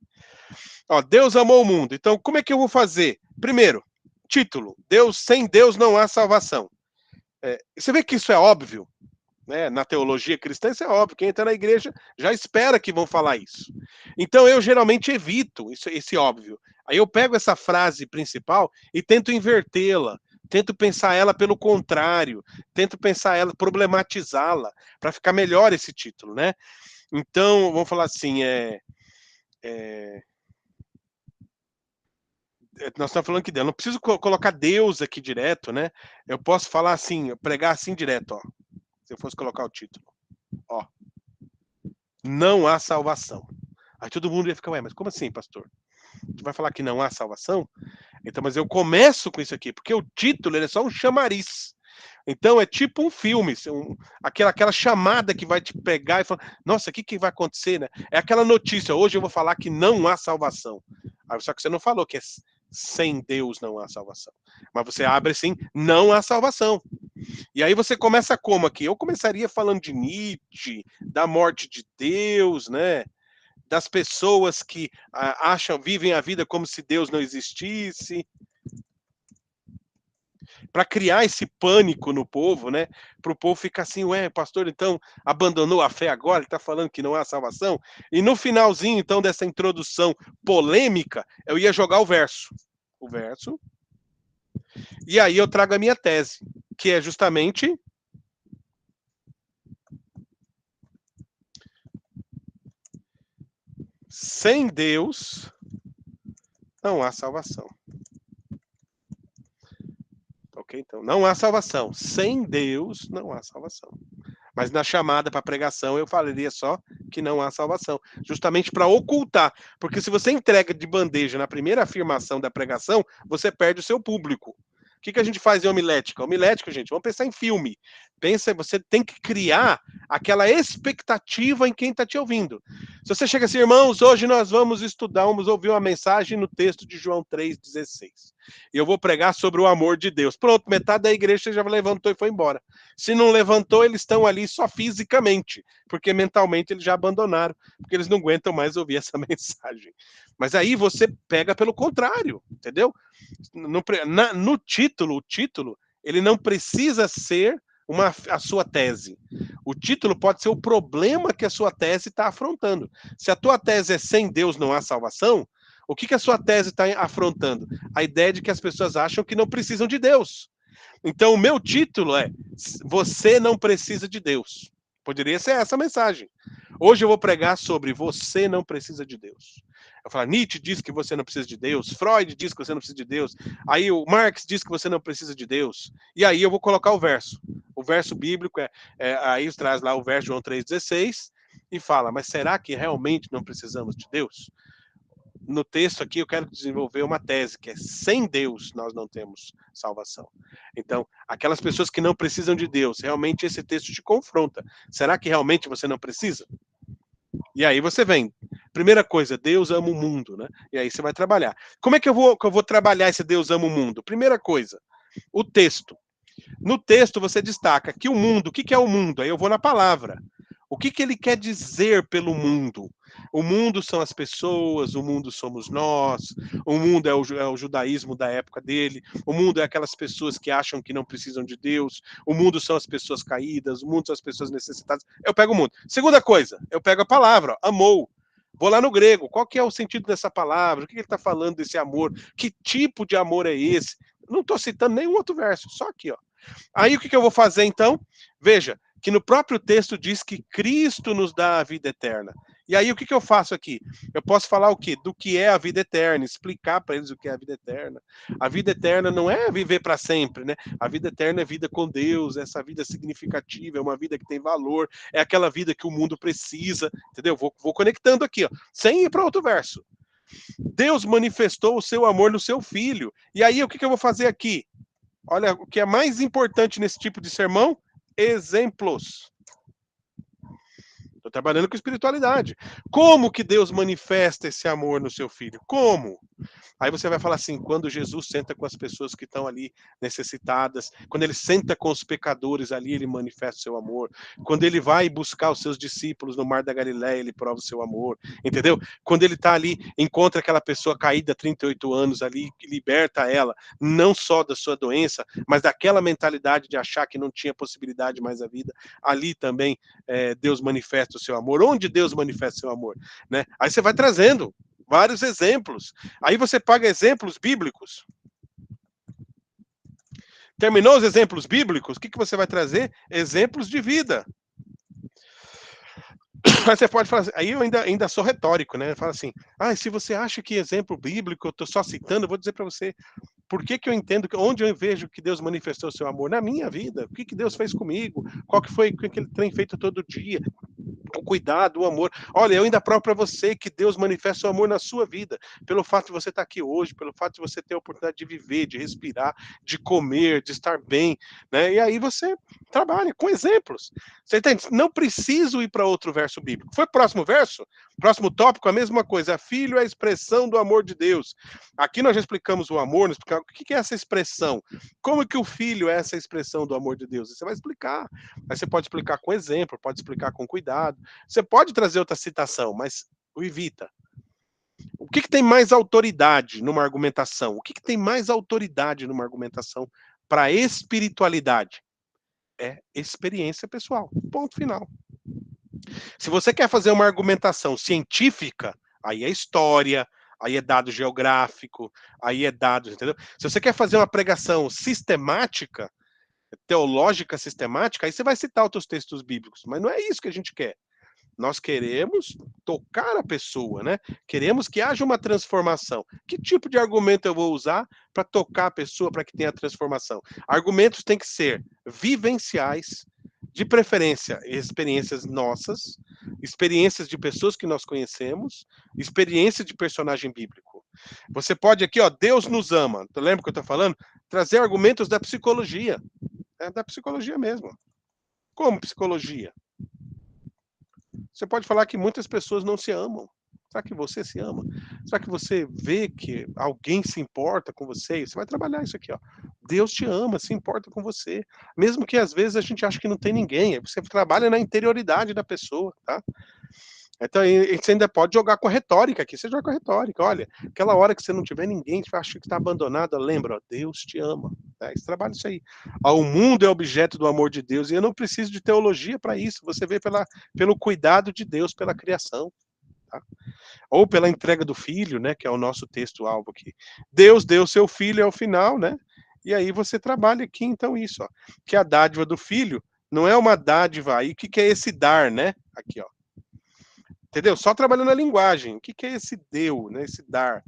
Ó, Deus amou o mundo. Então, como é que eu vou fazer? Primeiro, título. Sem Deus não há salvação. Você vê que isso é óbvio, né? Na teologia cristã isso é óbvio, quem entra na igreja já espera que vão falar isso. Então eu geralmente evito esse óbvio. Aí eu pego essa frase principal e tento invertê-la, tento pensar ela pelo contrário, tento pensar ela, problematizá-la, para ficar melhor esse título, né? Então, vamos falar assim, nós estamos falando que Deus, não preciso colocar Deus aqui direto, né? Eu posso falar assim, pregar assim direto, ó. Se eu fosse colocar o título, ó. Não há salvação. Aí todo mundo ia ficar, ué, mas como assim, pastor? Tu vai falar que não há salvação? Então, mas eu começo com isso aqui, porque o título ele é só um chamariz. Então é tipo um filme, aquela chamada que vai te pegar e falar, nossa, o que vai acontecer, né? É aquela notícia, hoje eu vou falar que não há salvação. Só que você não falou que sem Deus não há salvação. Mas você abre assim, não há salvação. E aí você começa como aqui? Eu começaria falando de Nietzsche, da morte de Deus, né? Das pessoas que vivem a vida como se Deus não existisse, para criar esse pânico no povo, né? Para o povo ficar assim, ué, pastor, então abandonou a fé agora, ele está falando que não há salvação. E no finalzinho, então, dessa introdução polêmica, eu ia jogar o verso. E aí eu trago a minha tese, que é justamente sem Deus não há salvação. Ok? Então, não há salvação. Sem Deus não há salvação. Mas na chamada para pregação eu falaria só que não há salvação, justamente para ocultar, porque se você entrega de bandeja na primeira afirmação da pregação, você perde o seu público. O que a gente faz em homilética? Homilética, gente, vamos pensar em filme. Pensa, você tem que criar aquela expectativa em quem está te ouvindo. Se você chega assim, irmãos, hoje nós vamos estudar, vamos ouvir uma mensagem no texto de João 3,16. E eu vou pregar sobre o amor de Deus. Pronto, metade da igreja já levantou e foi embora. Se não levantou, eles estão ali só fisicamente, porque mentalmente eles já abandonaram, porque eles não aguentam mais ouvir essa mensagem. Mas aí você pega pelo contrário, entendeu? No título, o título, ele não precisa ser a sua tese. O título pode ser o problema que a sua tese está afrontando. Se a tua tese é sem Deus não há salvação, o que a sua tese está afrontando? A ideia de que as pessoas acham que não precisam de Deus. Então, o meu título é Você não precisa de Deus. Poderia ser essa a mensagem. Hoje eu vou pregar sobre Você não precisa de Deus. Eu falo, Nietzsche diz que você não precisa de Deus, Freud diz que você não precisa de Deus, aí o Marx diz que você não precisa de Deus, e aí eu vou colocar o verso. O verso bíblico aí traz lá o verso de João 3,16 e fala, mas será que realmente não precisamos de Deus? No texto aqui eu quero desenvolver uma tese, que é sem Deus nós não temos salvação. Então, aquelas pessoas que não precisam de Deus, realmente esse texto te confronta. Será que realmente você não precisa? E aí você vem. Primeira coisa, Deus ama o mundo, né? E aí você vai trabalhar. Como é que eu vou trabalhar esse Deus ama o mundo? Primeira coisa, o texto. No texto você destaca que o mundo, o que é o mundo? Aí eu vou na palavra. O que ele quer dizer pelo mundo? O mundo são as pessoas, o mundo somos nós, o mundo é o judaísmo da época dele, o mundo é aquelas pessoas que acham que não precisam de Deus, o mundo são as pessoas caídas, o mundo são as pessoas necessitadas. Eu pego o mundo. Segunda coisa, eu pego a palavra, ó, amou. Vou lá no grego, qual que é o sentido dessa palavra? O que ele está falando desse amor? Que tipo de amor é esse? Não estou citando nenhum outro verso, só aqui, ó. Aí o que eu vou fazer então? Veja, que no próprio texto diz que Cristo nos dá a vida eterna. E aí o que eu faço aqui? Eu posso falar o quê? Do que é a vida eterna, explicar para eles o que é a vida eterna. A vida eterna não é viver para sempre, né? A vida eterna é vida com Deus, essa vida significativa, é uma vida que tem valor, é aquela vida que o mundo precisa, entendeu? Vou conectando aqui, ó, sem ir para outro verso. Deus manifestou o seu amor no seu filho. E aí o que eu vou fazer aqui? Olha, o que é mais importante nesse tipo de sermão? Exemplos. Estou trabalhando com espiritualidade. Como que Deus manifesta esse amor no seu filho? Como? Aí você vai falar assim, quando Jesus senta com as pessoas que estão ali necessitadas, quando ele senta com os pecadores ali, ele manifesta o seu amor. Quando ele vai buscar os seus discípulos no Mar da Galileia, ele prova o seu amor, entendeu? Quando ele está ali, encontra aquela pessoa caída há 38 anos ali, que liberta ela, não só da sua doença, mas daquela mentalidade de achar que não tinha possibilidade mais a vida, ali também Deus manifesta o seu amor. Onde Deus manifesta o seu amor? Né? Aí você vai trazendo vários exemplos. Aí você paga exemplos bíblicos. Terminou os exemplos bíblicos? O que você vai trazer? Exemplos de vida. Aí você pode falar assim, aí eu ainda sou retórico, né? Fala assim, se você acha que exemplo bíblico, eu estou só citando, eu vou dizer para você, por que eu entendo, onde eu vejo que Deus manifestou o seu amor? Na minha vida. O que Deus fez comigo? Qual que foi o que ele tem feito todo dia? O cuidado, o amor. Olha, eu ainda provo para você que Deus manifesta o amor na sua vida, pelo fato de você estar aqui hoje, pelo fato de você ter a oportunidade de viver, de respirar, de comer, de estar bem, né? E aí você trabalha com exemplos. Você entende? Não preciso ir para outro verso bíblico. Foi o próximo verso? Próximo tópico, a mesma coisa. Filho é a expressão do amor de Deus. Aqui nós já explicamos o amor, nós explicamos o que é essa expressão. Como que o filho é essa expressão do amor de Deus? Você vai explicar. Aí você pode explicar com exemplo, pode explicar com cuidado. Você pode trazer outra citação, mas o evita. O que tem mais autoridade numa argumentação? O que tem mais autoridade numa argumentação para espiritualidade? É experiência pessoal. Ponto final. Se você quer fazer uma argumentação científica, aí é história, aí é dado geográfico, aí é dados, entendeu? Se você quer fazer uma pregação sistemática, teológica sistemática, aí você vai citar outros textos bíblicos, mas não é isso que a gente quer. Nós queremos tocar a pessoa, né? Queremos que haja uma transformação. Que tipo de argumento eu vou usar para tocar a pessoa, para que tenha transformação? Argumentos têm que ser vivenciais, De preferência, experiências nossas, experiências de pessoas que nós conhecemos, experiência de personagem bíblico. Você pode aqui, ó, Deus nos ama. Tu lembra que eu estou falando? Trazer argumentos da psicologia. É da psicologia mesmo. Como psicologia? Você pode falar que muitas pessoas não se amam. Será que você se ama? Será que você vê que alguém se importa com você? Você vai trabalhar isso aqui, ó. Deus te ama, se importa com você. Mesmo que às vezes a gente ache que não tem ninguém. Você trabalha na interioridade da pessoa, tá? Então, a gente ainda pode jogar com a retórica aqui. Você joga com a retórica. Olha, aquela hora que você não tiver ninguém, você acha que está abandonado, lembra, ó, Deus te ama. Tá? Esse trabalho é isso aí. Ó, o mundo é objeto do amor de Deus e eu não preciso de teologia para isso. Você vê pelo cuidado de Deus, pela criação. Tá? Ou pela entrega do filho, né, que é o nosso texto-alvo aqui. Deus deu seu filho ao final, né? E aí você trabalha aqui, então, isso, ó. Que a dádiva do filho não é uma dádiva aí. O que é esse dar, né? Aqui, ó. Entendeu? Só trabalhando a linguagem. O que é esse deu, né? Esse dar.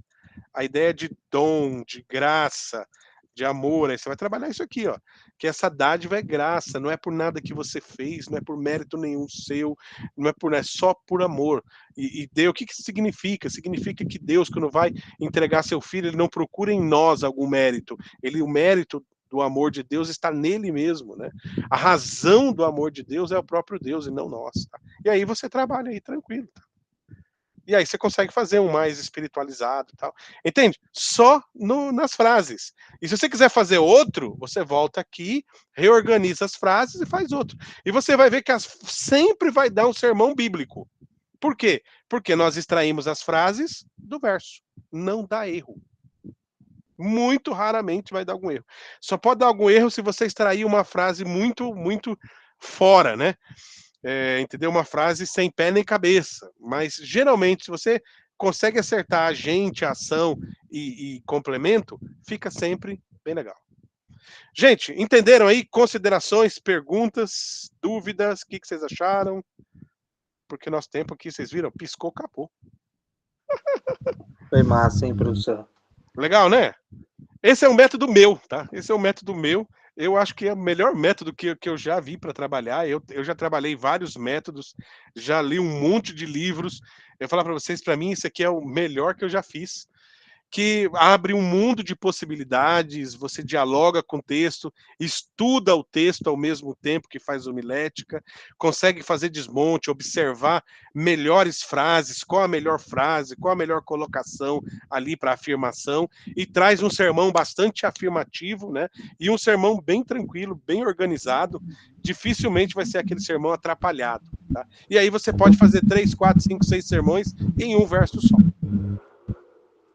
A ideia de dom, de graça, de amor. Aí você vai trabalhar isso aqui, ó. Que essa dádiva é graça, não é por nada que você fez, não é por mérito nenhum seu, não é é só por amor. E Deus, o que significa? Significa que Deus, quando vai entregar seu filho, ele não procura em nós algum mérito. O mérito do amor de Deus está nele mesmo, né? A razão do amor de Deus é o próprio Deus e não nós. Tá? E aí você trabalha aí tranquilo. Tá? E aí você consegue fazer um mais espiritualizado e tal. Entende? Só nas frases. E se você quiser fazer outro, você volta aqui, reorganiza as frases e faz outro. E você vai ver que sempre vai dar um sermão bíblico. Por quê? Porque nós extraímos as frases do verso. Não dá erro. Muito raramente vai dar algum erro. Só pode dar algum erro se você extrair uma frase muito, muito fora, né? Entendeu? Uma frase sem pé nem cabeça. Mas, geralmente, se você consegue acertar agente, ação e complemento, fica sempre bem legal. Gente, entenderam aí? Considerações, perguntas, dúvidas? O que vocês acharam? Porque nosso tempo aqui, vocês viram? Piscou, acabou. Foi massa, hein, professor? Legal, né? Esse é um método meu, tá? Esse é um método meu. Eu acho que é o melhor método que eu já vi para trabalhar. Eu já trabalhei vários métodos, já li um monte de livros. Eu falar para vocês, para mim, esse aqui é o melhor que eu já fiz. Que abre um mundo de possibilidades, você dialoga com o texto, estuda o texto ao mesmo tempo que faz homilética, consegue fazer desmonte, observar melhores frases, qual a melhor frase, qual a melhor colocação ali para afirmação, e traz um sermão bastante afirmativo, né? E um sermão bem tranquilo, bem organizado, dificilmente vai ser aquele sermão atrapalhado, tá? E aí você pode fazer 3, 4, 5, 6 sermões em um verso só.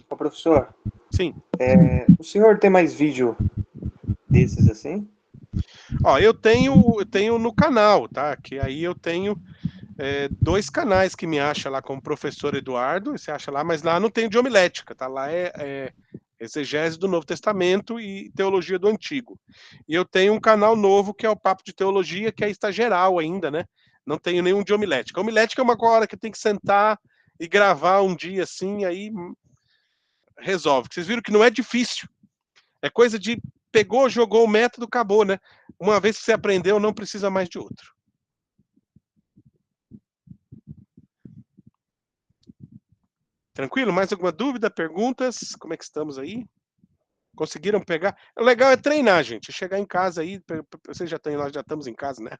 Ô, professor, Sim. O senhor tem mais vídeo desses assim? Ó, eu tenho no canal, tá? Que aí eu tenho 2 canais que me acha lá como Professor Eduardo, você acha lá, mas lá não tem de homilética, tá? Lá é exegese do Novo Testamento e teologia do Antigo. E eu tenho um canal novo que é o Papo de Teologia, que está geral ainda, né? Não tenho nenhum de homilética. Homilética é uma hora que tem que sentar e gravar um dia assim, aí resolve. Vocês viram que não é difícil. É coisa de pegou, jogou o método, acabou, né? Uma vez que você aprendeu, não precisa mais de outro. Tranquilo? Mais alguma dúvida, perguntas? Como é que estamos aí? Conseguiram pegar? O legal é treinar, gente. Chegar em casa aí, vocês nós já estamos em casa, né?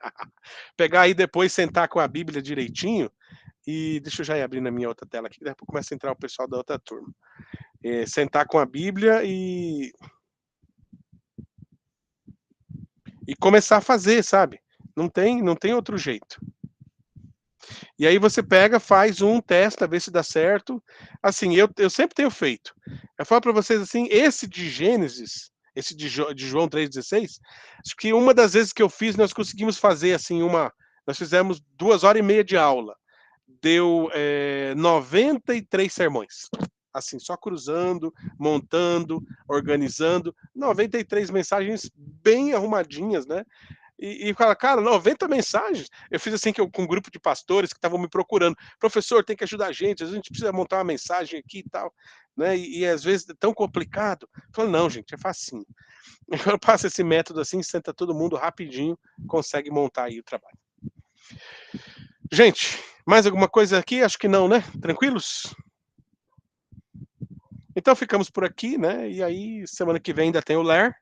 Pegar aí depois, sentar com a Bíblia direitinho. E deixa eu já ir abrir na minha outra tela aqui, depois começa a entrar o pessoal da outra turma. Sentar com a Bíblia e começar a fazer, sabe? Não tem outro jeito. E aí você pega, faz testa, vê se dá certo. Assim, eu sempre tenho feito. Eu falo para vocês assim, esse de Gênesis, esse de João 3,16, acho que uma das vezes que eu fiz, nós conseguimos fazer assim nós fizemos 2h30 de aula. Deu 93 sermões. Assim, só cruzando, montando, organizando, 93 mensagens bem arrumadinhas, né? E fala, cara, 90 mensagens. Eu fiz assim com um grupo de pastores que estavam me procurando. Professor, tem que ajudar a gente precisa montar uma mensagem aqui e tal. né? E às vezes é tão complicado. Fala, não, gente, é facinho. Agora passa esse método assim, senta todo mundo rapidinho, consegue montar aí o trabalho. Gente, mais alguma coisa aqui? Acho que não, né? Tranquilos? Então ficamos por aqui, né? E aí, semana que vem ainda tem o LER.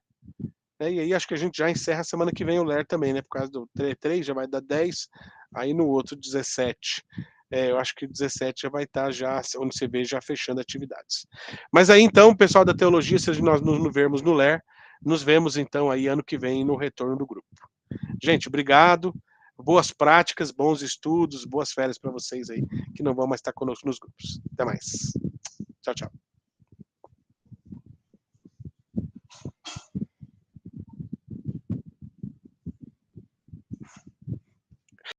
Né? E aí acho que a gente já encerra semana que vem o LER também, né? Por causa do 3, já vai dar 10, aí no outro 17. Eu acho que 17 já vai estar já, onde você vê, já fechando atividades. Mas aí então, pessoal da teologia, se nós nos vermos no LER, nos vemos então aí ano que vem no retorno do grupo. Gente, obrigado. Boas práticas, bons estudos, boas férias para vocês aí, que não vão mais estar conosco nos grupos. Até mais. Tchau, tchau.